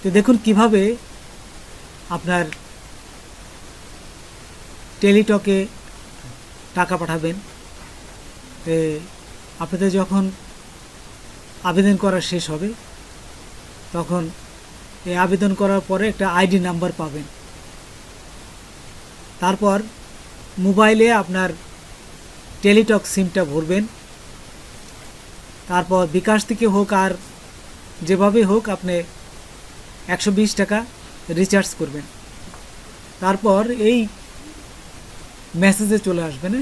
তো দেখুন কিভাবে আপনার টেলিটকে টাকা পাঠাবেন। আপনাদের যখন আবেদন করা শেষ হবে তখন এই আবেদন করার পরে একটা আইডি নাম্বার পাবেন। তারপর মোবাইলে আপনার টেলিটক সিমটা ভরবেন। তারপর বিকাশ থেকে হোক আর যেভাবে হোক আপনি 120 টাকা রিচার্জ করবেন। তারপর এই মেসেজে চলে আসবেন।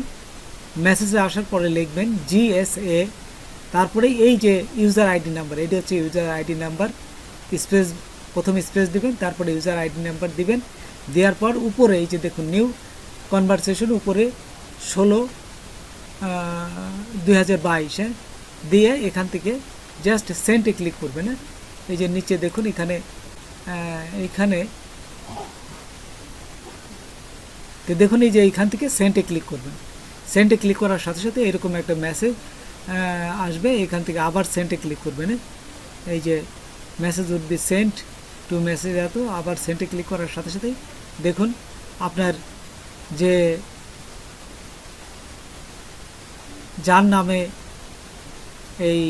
মেসেজে আসার পরে লিখবেন GSA, তারপরে এই যে ইউজার আইডি নাম্বার, এটা হচ্ছে ইউজার আইডি নাম্বার, স্পেস প্রথম স্পেস দিবেন, তারপরে ইউজার আইডি নাম্বার দিবেন। দেওয়ার পর উপরে এই যে দেখুন নিউ কনভারসেশন, উপরে 16/2022 দিয়ে এখান থেকে জাস্ট সেন্টে ক্লিক করবেন। এই যে নিচে দেখুন এখানে দেখুন এই যে এইখান থেকে সেন্টে ক্লিক করবেন। সেন্টে ক্লিক করার সাথে সাথে এরকম একটা মেসেজ আসবে। এখান থেকে আবার সেন্টে ক্লিক করবেন। এই যে message would be sent to message এত, আবার সেন্টে ক্লিক করার সাথে সাথেই দেখুন আপনার যে যার নামে এই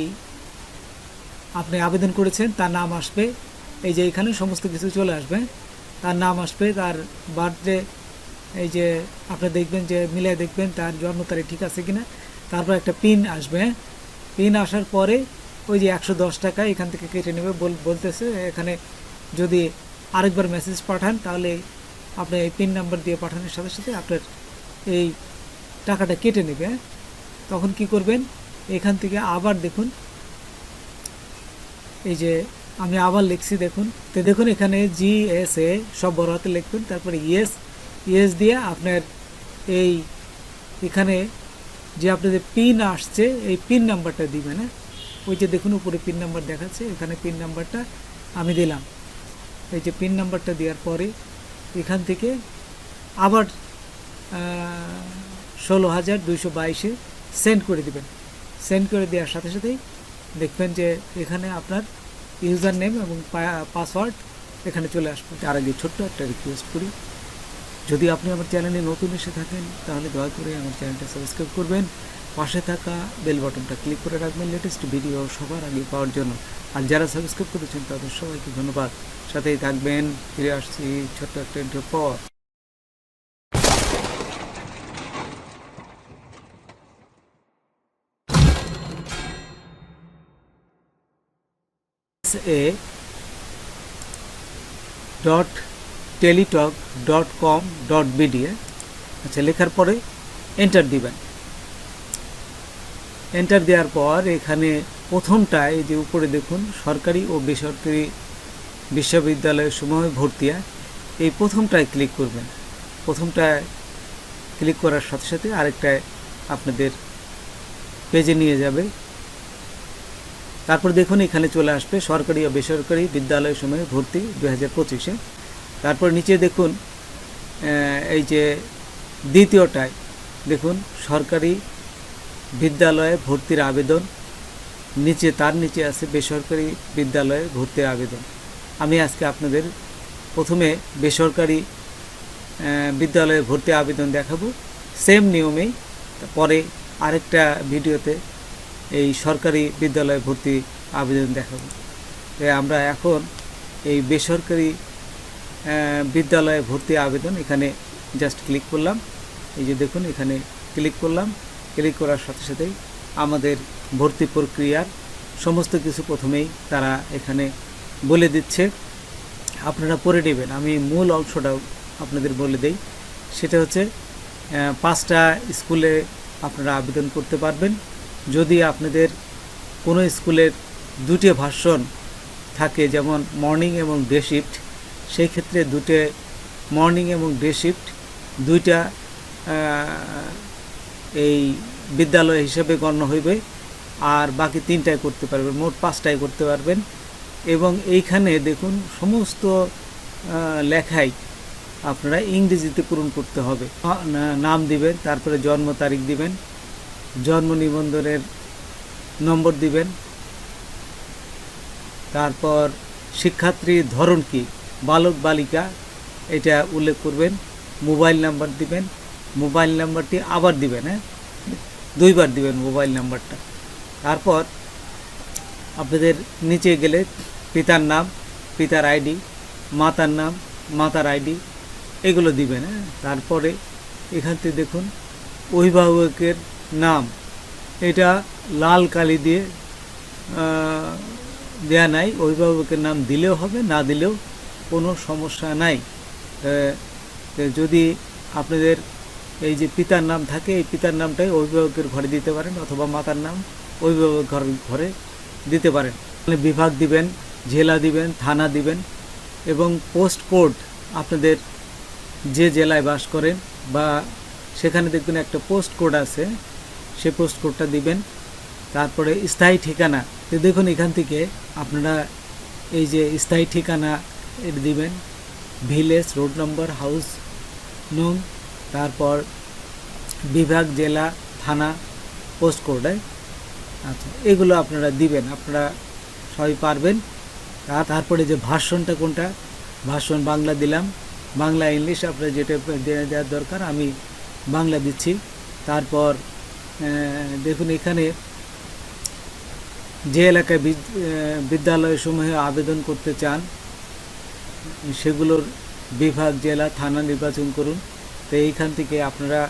আপনি আবেদন করেছেন তার নাম আসবে। এই যে এখানে সমস্ত কিছু চলে আসবে, তার নাম আসবে, তার বার্থডে, এই যে আপনি দেখবেন যে মিলিয়ে দেখবেন তার জন্ম তারিখ ঠিক আছে কিনা। তারপর একটা পিন আসবে। পিন আসার পরে ওই যে 110 টাকা এখান থেকে কেটে নেবে বলতেছে। এখানে যদি আরেকবার মেসেজ পাঠান তাহলে আপনি এই পিন নাম্বার দিয়ে পাঠানোর সাথে সাথে আপনার এই টাকাটা কেটে নেবে। তখন কি করবেন, এখান থেকে আবার দেখুন এই যে আমি আবার লিখছি দেখুন। তো দেখুন এখানে GSA সব বড় হাতে লিখবেন, তারপরে ইয়েস দিয়ে আপনার এই এখানে যে আপনাদের পিন আসছে এই পিন নাম্বারটা দিবেন। ওই যে দেখুন উপরে পিন নাম্বার দেখাচ্ছে, এখানে পিন নাম্বারটা আমি দিলাম। এই যে পিন নাম্বারটা দেওয়ার পরে এখান থেকে আবার 16,222 সেন্ড করে দিবেন। সেন্ড করে দেওয়ার সাথে সাথেই দেখবেন যে এখানে আপনার ইউজার নেম এবং পাসওয়ার্ড এখানে চলে আসবে। তার আগে ছোট্ট একটা রিকোয়েস্ট করি, যদি আপনি আমার চ্যানেলে নতুন এসে থাকেন তাহলে দয়া করে আমার চ্যানেলটা সাবস্ক্রাইব করবেন, পাশে থাকা বেল বাটনটা ক্লিক করে রাখবেন লেটেস্ট ভিডিও সবার আগে পাওয়ার জন্য। আর যারা সাবস্ক্রাইব করেছেন তাদের সবাইকে ধন্যবাদ। সাথেই থাকবেন। ফিরে আসছি ছোট্ট একটা ইন্টারভিউ পর। a.teletalk.com.bd আচ্ছা, লেখার পরে এন্টার দিবেন। এন্টার দেওয়ার পর এখানে প্রথমটায় এই যে উপরে দেখুন সরকারি ও বেসরকারি বিশ্ববিদ্যালয়ের সময় ভর্তি, এই প্রথমটায় ক্লিক করবেন। প্রথমটায় ক্লিক করার সাথে সাথে আরেকটায় আপনাদের পেজে নিয়ে যাবে। তারপর দেখুন এখানে চলে আসবে সরকারি ও বেসরকারি বিদ্যালয়ের সময় ভর্তি 2025। তারপর নিচে দেখুন এই যে দ্বিতীয়টায় দেখুন সরকারি বিদ্যালয়ে ভর্তির আবেদন, নিচে তার নিচে আছে বেসরকারি বিদ্যালয়ে ভর্তির আবেদন। আমি আজকে আপনাদের প্রথমে বেসরকারি বিদ্যালয়ে ভর্তি আবেদন দেখাবো, সেম নিয়মেই। পরে আরেকটা ভিডিওতে এই সরকারি বিদ্যালয়ে ভর্তি আবেদন দেখাবো। আমরা এখন এই বেসরকারি বিদ্যালয়ে ভর্তি আবেদন এখানে জাস্ট ক্লিক করলাম। এই যে দেখুন এখানে ক্লিক করলাম। ক্লিক করার সাথে সাথেই আমাদের ভর্তি প্রক্রিয়ার সমস্ত কিছু প্রথমেই তারা এখানে বলে দিচ্ছে, আপনারা পড়ে নেবেন। আমি মূল অংশটাও আপনাদের বলে দেই। সেটা হচ্ছে 5টা স্কুলে আপনারা আবেদন করতে পারবেন। যদি আপনাদের কোনো স্কুলের 2টে ভার্সন থাকে, যেমন মর্নিং এবং ডে শিফট, সেই ক্ষেত্রে 2টে মর্নিং এবং ডে শিফট 2টা এই বিদ্যালয় হিসেবে গণ্য হইবে, আর বাকি 3টায় করতে পারবেন, মোট 5টায় করতে পারবেন। এবং এইখানে দেখুন সমস্ত লেখাই আপনারা ইংরেজিতে পূরণ করতে হবে। নাম দিবেন, তারপরে জন্ম তারিখ দিবেন, জন্ম নিবন্ধনের নম্বর দিবেন, তারপর শিক্ষার্থীর ধরন কি, বালক বালিকা এটা উল্লেখ করবেন, মোবাইল নাম্বার দিবেন, মোবাইল নাম্বারটি আবার দিবেন, হ্যাঁ 2বার দিবেন মোবাইল নাম্বারটা। তারপর আপনাদের নিচে গেলে পিতার নাম, পিতার আইডি, মাতার নাম, মাতার আইডি এগুলো দিবেন, হ্যাঁ। তারপরে এখান থেকে দেখুন অভিভাবকের নাম, এটা লাল কালি দিয়ে দেয়া নাই, অভিভাবকের নাম দিলেও হবে, না দিলেও কোনো সমস্যা নাই। যদি আপনাদের এই যে পিতার নাম থাকে, এই পিতার নামটাই অভিভাবকের ঘরে দিতে পারেন, অথবা মাতার নাম অভিভাবক ঘরে দিতে পারেন। বিভাগ দিবেন, জেলা দিবেন, থানা দিবেন, এবং পোস্ট কোড আপনাদের যে জেলায় বাস করেন বা সেখানে দেখবেন একটা পোস্ট কোড আছে, সেই পোস্ট কোডটা দিবেন। তারপরে স্থায়ী ঠিকানা, তো দেখুন এখান থেকে আপনারা এই যে স্থায়ী ঠিকানা এটা দিবেন, ভিলেজ, রোড নম্বর, হাউস নং, তারপর বিভাগ, জেলা, থানা, পোস্ট কোড, আচ্ছা এগুলো আপনারা দিবেন, আপনারা সবাই পারবেন। তারপরে যে ভার্সনটা কোনটা, ভার্সন বাংলা দিলাম, বাংলা ইংলিশ আপনার যেটা দেওয়ার দরকার আমি বাংলা দিচ্ছি। তারপর দেখুন এখানে যে এলাকায় বিদ্যালয়সমূহে আবেদন করতে চান সেগুলোর বিভাগ, জেলা, থানা নির্বাচন করুন। তো এইখান থেকে আপনারা,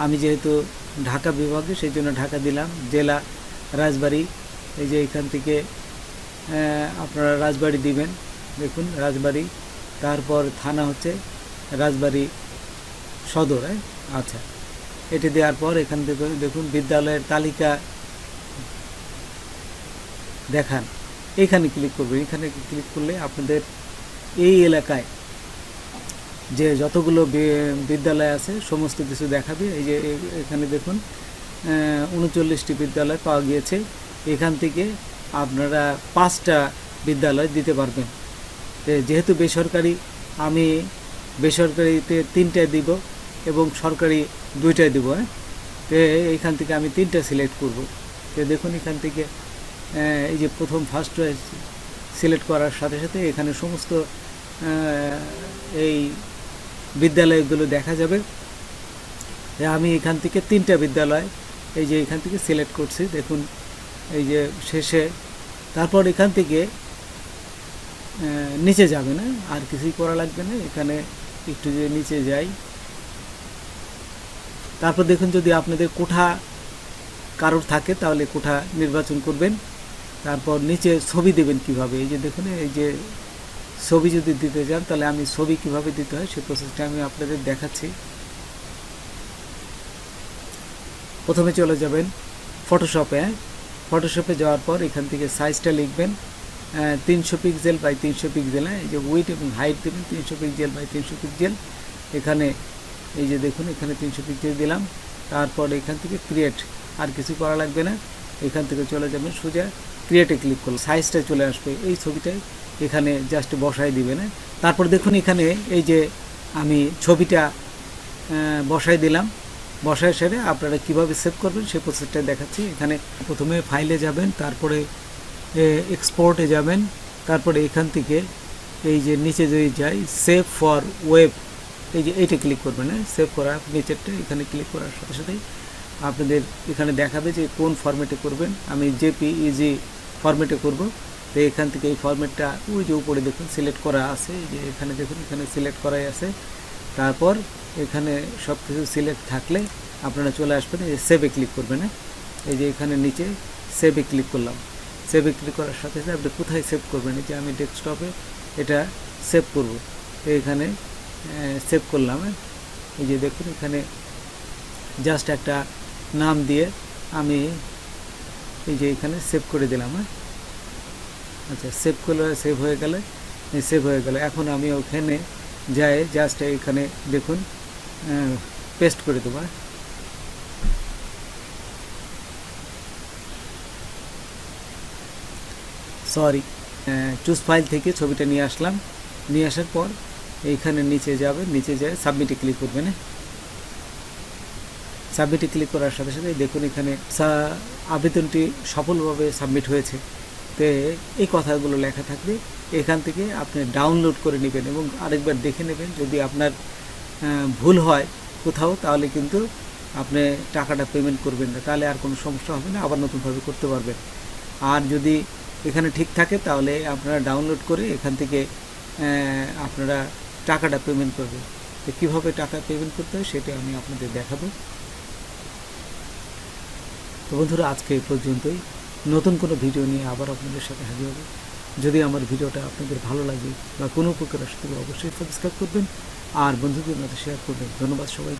আমি যেহেতু ঢাকা বিভাগে সেই জন্য ঢাকা দিলাম, জেলা রাজবাড়ী, এই যে এখান থেকে আপনারা রাজবাড়ী দিবেন, দেখুন রাজবাড়ী। তারপর থানা হচ্ছে রাজবাড়ী সদর, আচ্ছা এটি দেওয়ার পর এখান থেকে দেখুন বিদ্যালয়ের তালিকা দেখান, এখানে ক্লিক করবেন। এখানে ক্লিক করলে আপনাদের এই এলাকায় যে যতগুলো বিদ্যালয় আছে সমস্ত কিছু দেখাবে। এই যে এখানে দেখুন 39টি বিদ্যালয় পাওয়া গিয়েছে, এখান থেকে আপনারা 5টা বিদ্যালয় দিতে পারবেন। যেহেতু বেসরকারি, আমি বেসরকারিতে 3টায় দিব এবং সরকারি 2টায় দিব, তো এইখান থেকে আমি 3টা সিলেক্ট করব। তো দেখুন এখান থেকে এই যে প্রথম ফার্স্ট চয়েস সিলেক্ট করার সাথে সাথে এখানে সমস্ত এই বিদ্যালয়গুলো দেখা যাবে। আমি এখান থেকে 3টা বিদ্যালয় এই যে এখান থেকে সিলেক্ট করছি, দেখুন এই যে শেষে। তারপর এখান থেকে নিচে যাবে না, আর কিছুই করা লাগবে না, এখানে একটু যে নিচে যাই। তারপর দেখুন যদি আপনাদের কোঠা কারোর থাকে তাহলে কোঠা নির্বাচন করবেন। তারপর নিচে ছবি দেবেন কিভাবে, এই যে দেখুন এই যে ছবি যদি দিতে চান তাহলে আমি ছবি কিভাবে দিতে হয় সেই প্রসেসটা আমি আপনাদের দেখাচ্ছি। প্রথমে চলে যাবেন ফটোশপে, ফটোশপে যাওয়ার পর এখান থেকে সাইজটা লিখবেন 300 পিক্সেল বাই 300 পিক্সেল, এই যে উইথ এবং হাইট দেবেন 300 পিক্সেল বাই 300 পিক্সেল। এখানে এই যে দেখুন এখানে 300 পিক্সেল দিলাম। তারপর এখান থেকে ক্রিয়েট, আর কিছু করা লাগবে না, এখান থেকে চলে যাবেন সোজা ক্রিয়েটে ক্লিক করলে সাইজটা চলে আসবে, এই ছবিটাই এখানে জাস্ট বসাই দিবেন। তারপর দেখুন এখানে এই যে আমি ছবিটা বসাই দিলাম, বসায় সেরে আপনারা কিভাবে সেভ করবেন সেই প্রসেসটা দেখাচ্ছি। এখানে প্রথমে ফাইলে যাবেন, তারপরে এক্সপোর্টে যাবেন, তারপরে এখান থেকে এই যে নিচে যদি যাই সেভ ফর ওয়েব, এই যে এইটা ক্লিক করবেন, সেভ করা নিচেরটা এখানে ক্লিক করার সাথে সাথেই আপনাদের এখানে দেখাবে যে কোন ফরম্যাটে করবেন। আমি জেপিইজি ফরম্যাটে করব, তো এখান থেকে এই ফরম্যাটটা ওই যে উপরে দেখুন সিলেক্ট করা আছে, যে এখানে দেখুন এখানে সিলেক্ট করাই আছে। তারপর এখানে সব কিছু সিলেক্ট থাকলে আপনারা চলে আসবেন, এই যে সেভে ক্লিক করবেন। এই যে এখানে নিচে সেভে ক্লিক করলাম, সেভে ক্লিক করার সাথে সাথে আপনি কোথায় সেভ করবেন, এই যে আমি ডেস্কটপে এটা সেভ করব, তো এখানে সেভ করলাম। এই যে দেখুন এখানে জাস্ট একটা নাম দিয়ে আমি এই যে এখানে সেভ করে দিলাম। আচ্ছা সেভ করলে সেভ হয়ে গেলে সেভ হয়ে গেল। এখন আমি ওখানে যাই, জাস্ট এখানে দেখুন পেস্ট করে দেবো। সরি, চুজ ফাইল থেকে ছবিটা নিয়ে আসলাম, নিয়ে আসার পর এইখানে নিচে যাবে, নিচে যায় সাবমিটে ক্লিক করবেন। সাবমিটে ক্লিক করার সাথে সাথে দেখুন এখানে আবেদনটি সফলভাবে সাবমিট হয়েছে। তো এই কথাগুলো লেখা থাকবে, এখান থেকে আপনি ডাউনলোড করে নেবেন এবং আরেকবার দেখে নেবেন। যদি আপনার ভুল হয় কোথাও, তাহলে কিন্তু আপনি টাকাটা পেমেন্ট করবেন না, তাহলে আর কোনো সমস্যা হবে না, আবার নতুনভাবে করতে পারবেন। আর যদি এখানে ঠিক থাকে তাহলে আপনারা ডাউনলোড করে এখান থেকে আপনারা টাকাটা পেমেন্ট করবেন। তো কীভাবে টাকা পেমেন্ট করতে হয় সেটা আমি আপনাদের দেখাবো। তো বন্ধুরা, আজকে এই পর্যন্তই। নতুন কোনো ভিডিও নিয়ে আবার আপনাদের সাথে হাজির হবে। যদি আমার ভিডিওটা আপনাদের ভালো লাগে বা কোনো উপকার আসতে, অবশ্যই সাবস্ক্রাইব করবেন আর বন্ধুদের মধ্যে শেয়ার করবেন। ধন্যবাদ সবাই।